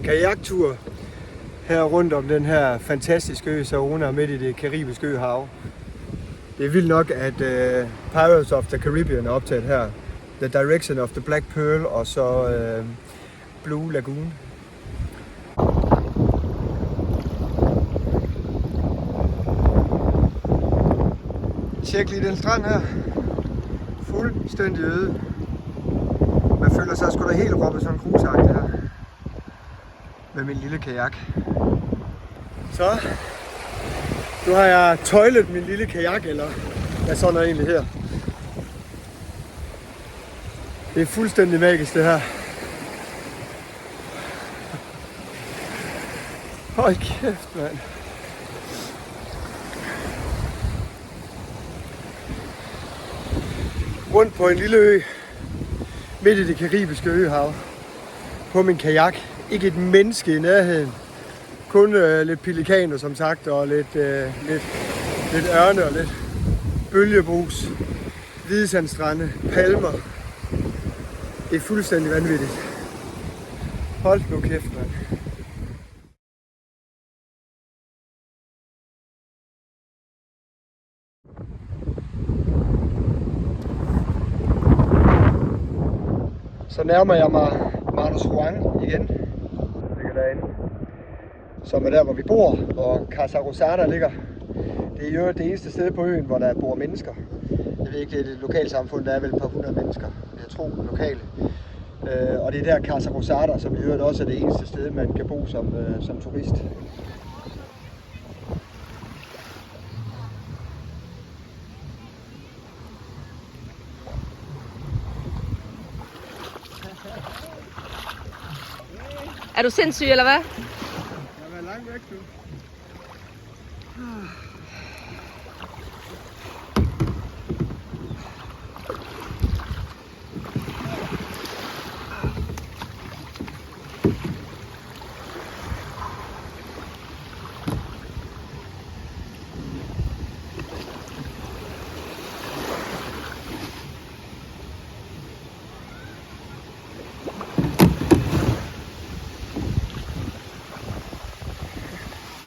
kajaktur her rundt om den her fantastiske ø Saona midt i det karibiske øhav. Det er vildt nok, at Pirates of the Caribbean er optaget her. The Direction of the Black Pearl og så Blue Lagoon. Tjek lige den strand her. Fuldstændig øde. Man føler sig sgu da helt Robinson Crusoe-agtig her. Med min lille kajak. Så. Nu har jeg tøjlet min lille kajak, eller hvad sådan noget egentlig her. Det er fuldstændig magisk det her. Hold kæft, mand. Rundt på en lille ø, midt i det karibiske øhav, på min kajak. Ikke et menneske i nærheden. Kun lidt pelikaner som sagt, og lidt ørne og lidt bølgebrus, hvidesandstrande, palmer. Det er fuldstændig vanvittigt. Hold nu kæft, mand. Så nærmer jeg mig Manus Juan igen. Det ligger derinde. Som er der, hvor vi bor, og Casa Rosada ligger. Det er jo det eneste sted på øen, hvor der bor mennesker. Jeg ved ikke, det er et lokalsamfund, der er vel et par hundrede mennesker, jeg tror, lokale. Og det er der Casa Rosada, som i øvrigt også er det eneste sted, man kan bo som turist. Er du sindssyg, eller hvad? Jeg har været langt væk nu.